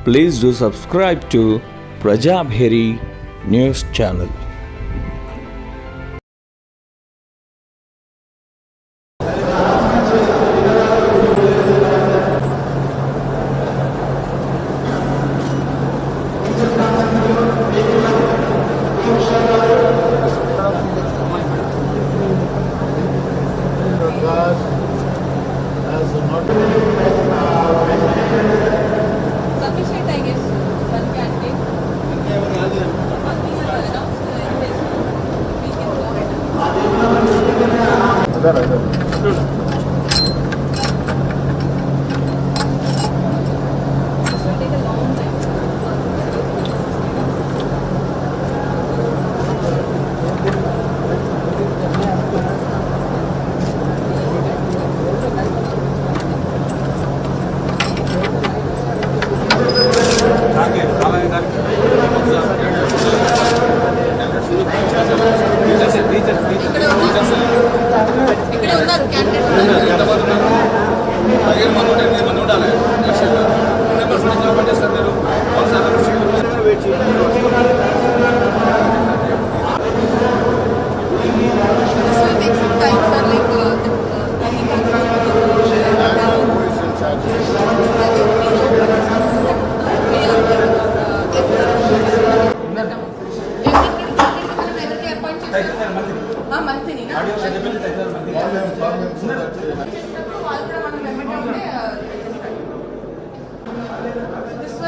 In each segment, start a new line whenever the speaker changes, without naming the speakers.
Please do subscribe to Prajabheri News Channel.
Sufficient, I guess. One candidate. We can go ahead. This will take a long time. ఇక్కడ ఉన్నారు candidate This will take some time, sir.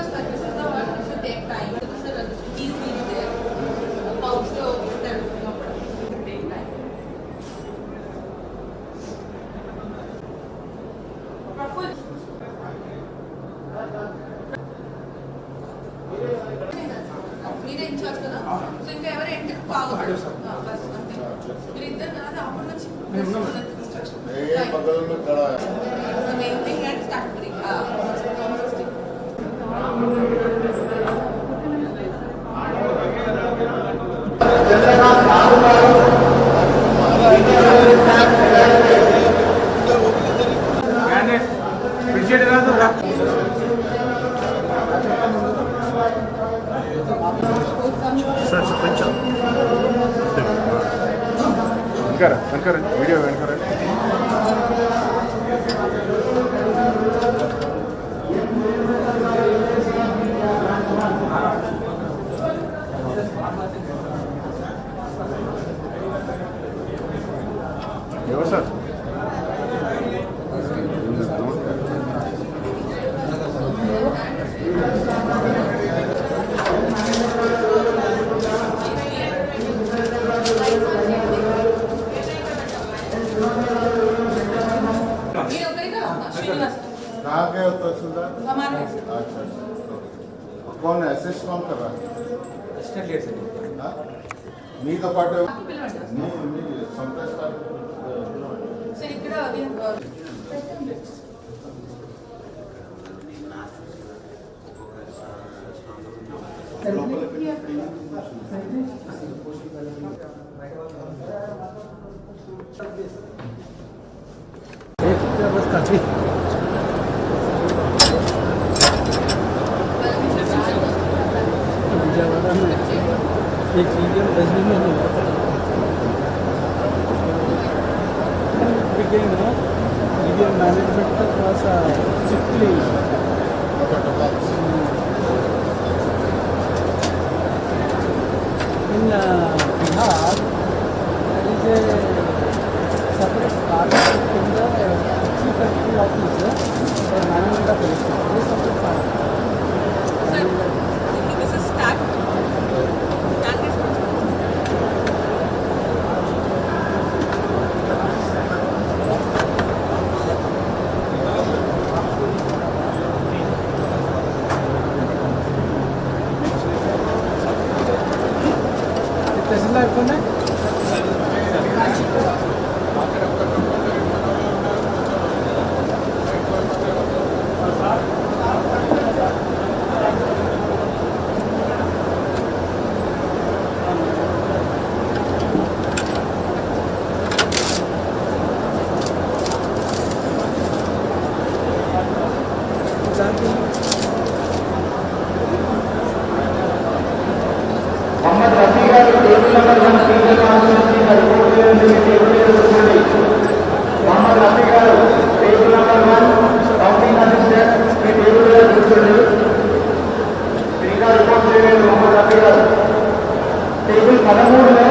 Like this is the one which will take time. This is easy there. Pouch లో take time. మీరే incharge కదా so ఇంకా ఎవరు enter కావాలి bus అంతే మీరు ఇద్దరు కదా అప్పటి నుంచి main thing and start
video వెనకరా ఎవరు సార్
हमारा
कौन है असिस्ट कौन कर रहा है మీతో పాటు
सर ఇక్కడ అది
एक मीडियम रजनी में नहीं होता मीडियम मैनेजमेंट का थोड़ा सा strictly in Bihar is a separate department in the chief factory officer for management of electricity. This separate part.
Sir this is start
तहसीलदार कौन है?
టేబుల్ 13లో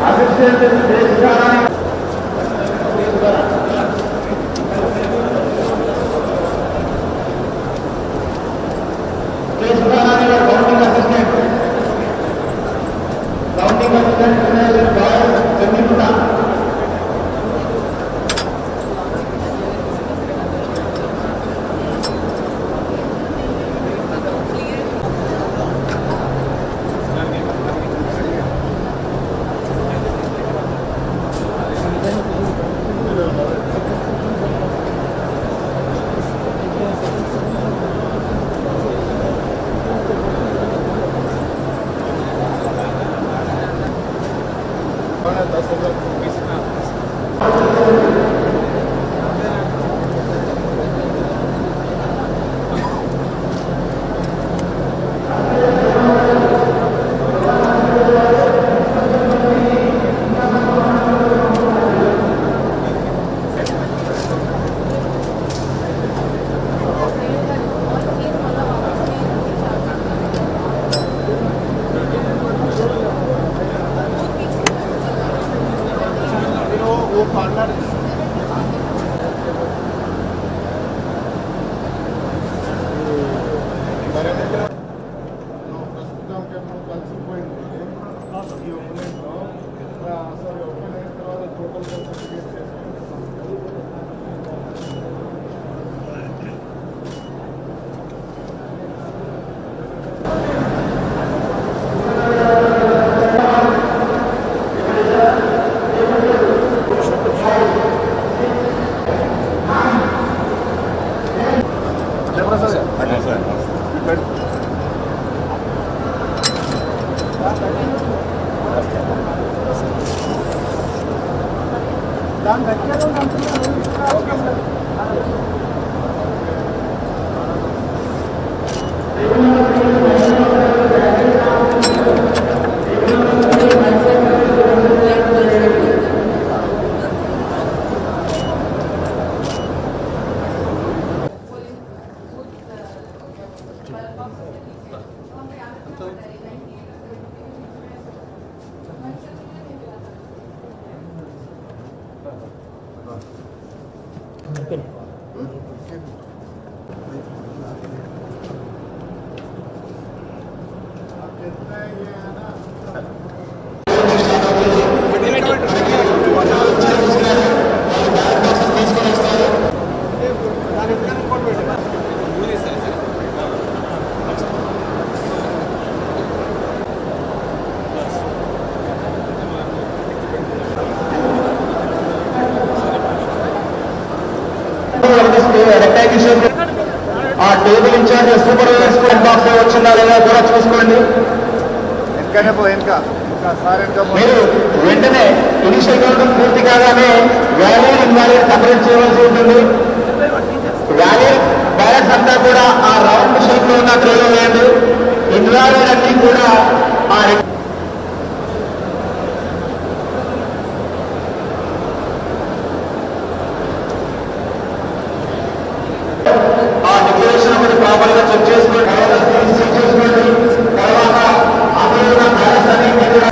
అసిస్టెంట్ దేశకారాన్ని కౌంటింగ్ అసిస్టెంట్ చెన్నిపుట ఆ టేబుల్ ఇన్ఛార్జ్ సూపర్వైజర్ బాక్స్ వచ్చిందా లేదా కూడా చూసుకోండి. మీరు వెంటనే ఇనిషియల్ కౌంటింగ్ పూర్తి కాగానే వ్యాలీడ్ ఇన్వాలీడ్ సపరేట్ చేయవలసి ఉంటుంది. వ్యాలీడ్ బ్యాలెన్స్ అంతా కూడా ఆ రౌండ్ షేప్ లో ఉన్న ట్రేలో వేయండి. ఇన్వాలీడ్ అన్ని కూడా ఆ డిక్లరేషన్ ఒకటి ప్రాపర్ గా చెక్ చేసుకోండి. తర్వాత అందులో బ్యాలెన్స్ అన్ని కూడా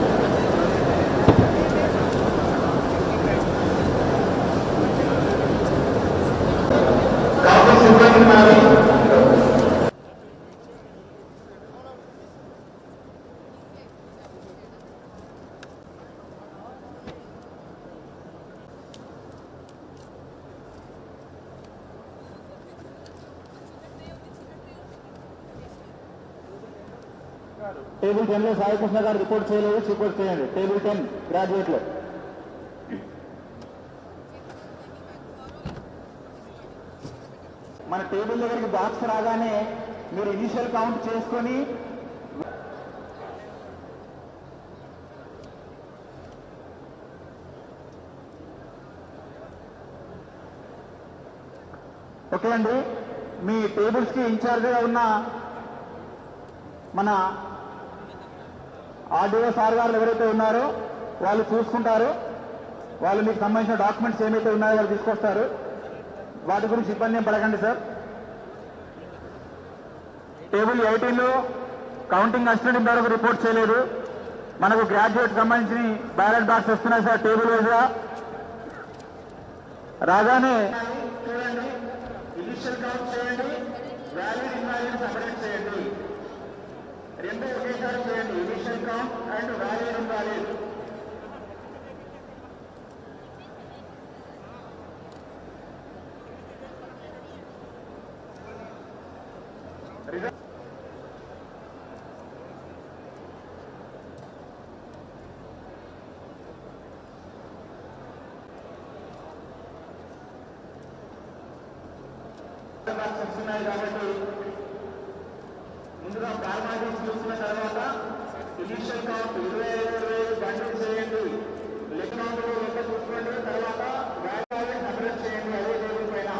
టేబుల్ 10 లో సాయి కృష్ణ గారు రిపోర్ట్ చేయలేదు, రిపోర్ట్ చేయండి. టేబుల్ 10 గ్రాడ్యుయేట్ లో మన టేబుల్ దగ్గరికి బాక్స్ రాగానే మీరు ఇనిషియల్ కౌంట్ చేసుకొని ఓకే అండి. మీ టేబుల్స్ కి ఇన్ఛార్జ్ గా ఉన్న మన ఆర్డీఓ సార్ గారు ఎవరైతే ఉన్నారో వాళ్ళు చూసుకుంటారు. వాళ్ళు మీకు సంబంధించిన డాక్యుమెంట్స్ ఏమైతే ఉన్నాయో వాళ్ళు తీసుకొస్తారు. వాటి గురించి ఇబ్బంది ఏం పడకండి సార్. టేబుల్ 18లో కౌంటింగ్ అసిస్టెంట్ ఇంతవరకు రిపోర్ట్ చేయలేదు. మనకు గ్రాడ్యుయేట్ సంబంధించి బ్యాలెట్ బాక్స్ వస్తున్నాయి సార్ టేబుల్ వైజ్గా. రాగానే చూడండి, ఇనిషియల్ కౌంట్ చేయండి, వ్యాలిడ్ ఇన్వాలిడ్ సపరేట్ చేయండి. రెండు ఒకేసారి చేయండి, initial count and valid invalid. ఉన్నాయి కాబట్టి ముందుగా ఫార్మాలిటీస్ చూసిన తర్వాత ఇనిషియల్ కౌంట్ 25,000 బండిల్ చేయండి. లెక్క కౌంట్ లెక్క చూసుకోండి. తర్వాత వ్యాల్యూ సపరేట్ చేయండి అదే టేబుల్ పైన.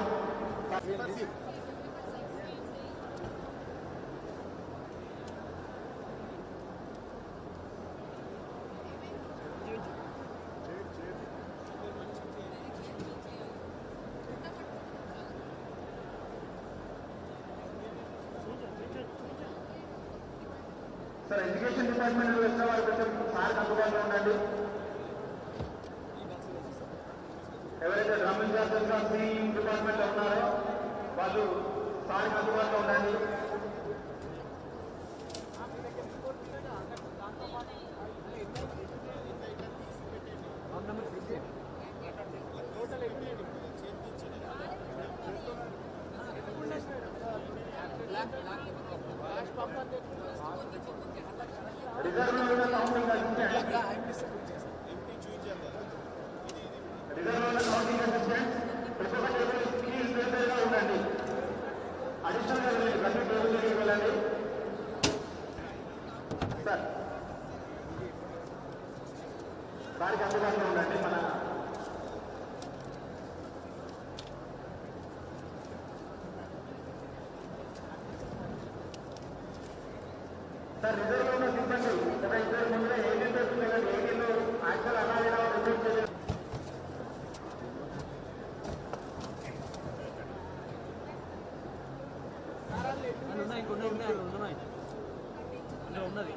సార్ ఎడ్యుకేషన్ డిపార్ట్మెంట్ వచ్చిన వారు కొంచెం సార్ అందుబాటులో ఉండండి. ఎవరైతే డ్రమ్ ఇన్ఛార్జెస్గా సీయింగ్ డిపార్ట్మెంట్లో ఉన్నారో వాళ్ళు సార్ అందుబాటులో ఉండండి. రిజర్వ్ లో ఉన్న కౌంటింగ్ అసిస్టెంట్ ప్రతి ఒక్క టేబుల్ ప్లీజ్ ప్రిపేర్గా ఉండండి. అడిషనల్ ప్రతి టేబుల్ దగ్గరికి వెళ్ళండి. సార్ సార్కి అందుబాటులో ఉండండి. మన సార్ రిజర్వ్ లో ఉన్న సిబ్బంది ఒక ఇద్దరు ముందుగా 18 వస్తుంది కదా, 18లో యాక్చువల్ అలా ఇలా రిపోర్ట్ చేయలేదు.
ఉన్నది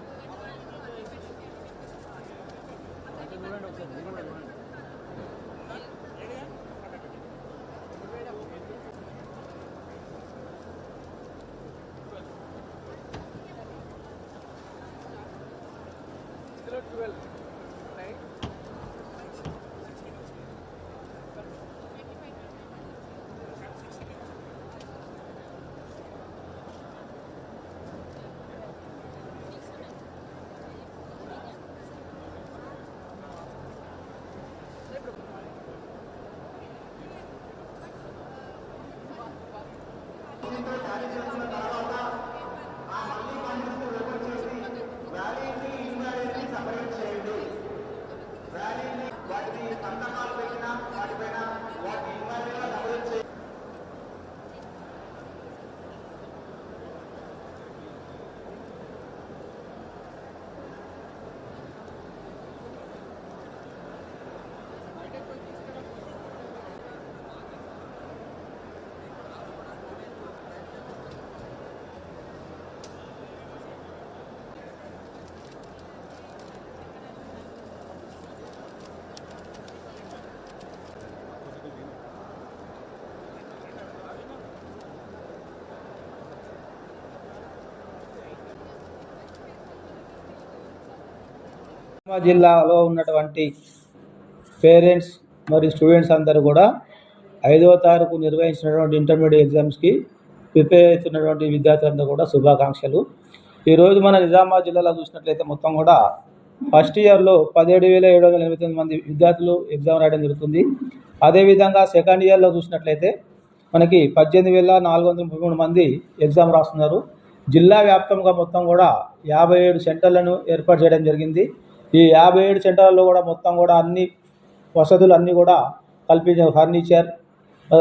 జిల్లాలో ఉన్నటువంటి పేరెంట్స్ మరియు స్టూడెంట్స్ అందరూ కూడా 5వ తారీఖు నిర్వహించినటువంటి ఇంటర్మీడియట్ ఎగ్జామ్స్కి ప్రిపేర్ అవుతున్నటువంటి విద్యార్థులందరూ కూడా శుభాకాంక్షలు. ఈరోజు మన నిజామాబాద్ జిల్లాలో చూసినట్లయితే మొత్తం కూడా ఫస్ట్ ఇయర్లో 17,789 మంది విద్యార్థులు ఎగ్జామ్ రాయడం జరుగుతుంది. అదేవిధంగా సెకండ్ ఇయర్లో చూసినట్లయితే మనకి 18,433 మంది ఎగ్జామ్ రాస్తున్నారు. జిల్లా వ్యాప్తంగా మొత్తం కూడా 57 సెంటర్లను ఏర్పాటు చేయడం జరిగింది. ఈ 57 సెంటర్లలో కూడా మొత్తం కూడా అన్ని వసతులు అన్నీ కూడా కల్పించారు, ఫర్నిచర్.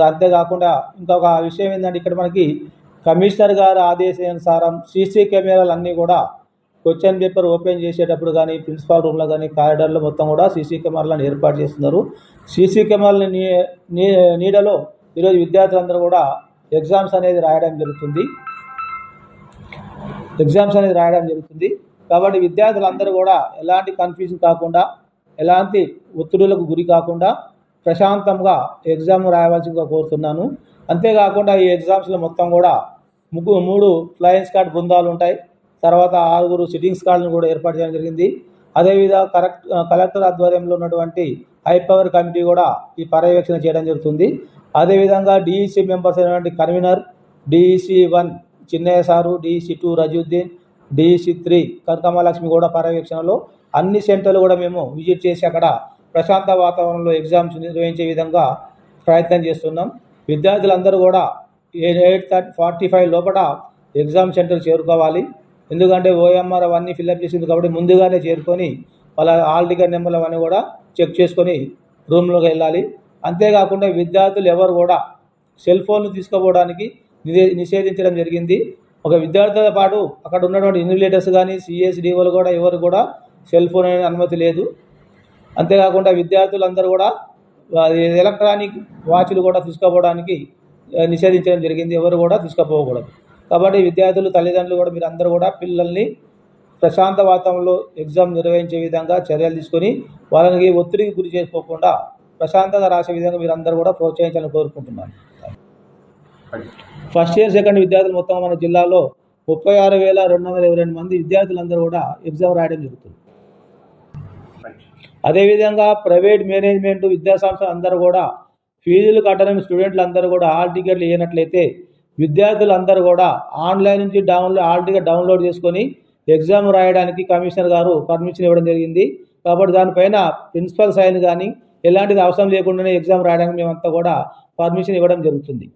అంతేకాకుండా ఇంకొక విషయం ఏంటంటే ఇక్కడ మనకి కమిషనర్ గారి ఆదేశానుసారం సీసీ కెమెరాలు అన్నీ కూడా క్వశ్చన్ పేపర్ ఓపెన్ చేసేటప్పుడు కానీ ప్రిన్సిపాల్ రూమ్లో కానీ కారిడార్లో మొత్తం కూడా సీసీ కెమెరాలను ఏర్పాటు చేస్తున్నారు. సీసీ కెమెరాల నీడలో ఈరోజు విద్యార్థులందరూ కూడా ఎగ్జామ్స్ అనేది రాయడం జరుగుతుంది. కాబట్టి విద్యార్థులందరూ కూడా ఎలాంటి కన్ఫ్యూజన్ కాకుండా, ఎలాంటి ఒత్తిడులకు గురి కాకుండా ప్రశాంతంగా ఎగ్జామ్ రాయవలసిందిగా కోరుతున్నాను. అంతేకాకుండా ఈ ఎగ్జామ్స్లో మొత్తం కూడా 3 ఫ్లయింగ్ స్క్వాడ్ బృందాలు ఉంటాయి. తర్వాత 6 సిట్టింగ్ స్క్వాడ్లను కూడా ఏర్పాటు చేయడం జరిగింది. అదేవిధంగా కలెక్టర్ ఆధ్వర్యంలో ఉన్నటువంటి హై పవర్ కమిటీ కూడా ఈ పర్యవేక్షణ చేయడం జరుగుతుంది. అదేవిధంగా డిఈసి మెంబర్స్ అయినటువంటి convener DEC 1 Chinnaiah sir, DEC 2 Razuddin, DEC 3 Kanakamahalakshmi కూడా పర్యవేక్షణలో అన్ని సెంటర్లు కూడా మేము విజిట్ చేసి అక్కడ ప్రశాంత వాతావరణంలో ఎగ్జామ్స్ నిర్వహించే విధంగా ప్రయత్నం చేస్తున్నాం. విద్యార్థులందరూ కూడా 8:45 లోపల ఎగ్జామ్ సెంటర్ చేరుకోవాలి. ఎందుకంటే ఓఎంఆర్ అవన్నీ ఫిల్అప్ చేసింది కాబట్టి ముందుగానే చేరుకొని వాళ్ళ హాల్ టికెట్ నెంబర్లు అవన్నీ కూడా చెక్ చేసుకొని రూమ్లోకి వెళ్ళాలి. అంతేకాకుండా విద్యార్థులు ఎవరు కూడా సెల్ ఫోన్లు తీసుకుపోవడానికి నిషేధించడం జరిగింది. ఒక విద్యార్థులతో పాటు అక్కడ ఉన్నటువంటి ఇన్విజిలేటర్స్ కానీ సిఎస్డిఓలు కూడా ఎవరు కూడా సెల్ ఫోన్ అనే అనుమతి లేదు. అంతేకాకుండా విద్యార్థులందరూ కూడా ఎలక్ట్రానిక్ వాచ్లు కూడా తీసుకుపోవడానికి నిషేధించడం జరిగింది. ఎవరు కూడా తీసుకుపోకూడదు. కాబట్టి విద్యార్థులు, తల్లిదండ్రులు కూడా మీరు అందరూ కూడా పిల్లల్ని ప్రశాంత వాతావరణంలో ఎగ్జామ్ నిర్వహించే విధంగా చర్యలు తీసుకొని వాళ్ళకి ఒత్తిడికి గురి చేసుకోకుండా ప్రశాంతంగా రాసే విధంగా మీరు అందరూ కూడా ప్రోత్సహించాలని కోరుకుంటున్నాను. ఫస్ట్ ఇయర్, సెకండ్ విద్యార్థులు మొత్తం మన జిల్లాలో 36,222 మంది విద్యార్థులందరూ కూడా ఎగ్జామ్ రాయడం జరుగుతుంది. అదేవిధంగా ప్రైవేట్ మేనేజ్మెంట్ విద్యాసంస్థలు అందరూ కూడా ఫీజులు కట్టని స్టూడెంట్లు అందరూ కూడా హాల్ టికెట్లు ఇవ్వనట్లయితే విద్యార్థులందరూ కూడా ఆన్లైన్ నుంచి హాల్ టికెట్ డౌన్లోడ్ చేసుకొని ఎగ్జామ్ రాయడానికి కమిషనర్ గారు పర్మిషన్ ఇవ్వడం జరిగింది. కాబట్టి దానిపైన ప్రిన్సిపల్ సైన్ కానీ ఎలాంటిది అవసరం లేకుండానే ఎగ్జామ్ రాయడానికి మేమంతా కూడా పర్మిషన్ ఇవ్వడం జరుగుతుంది.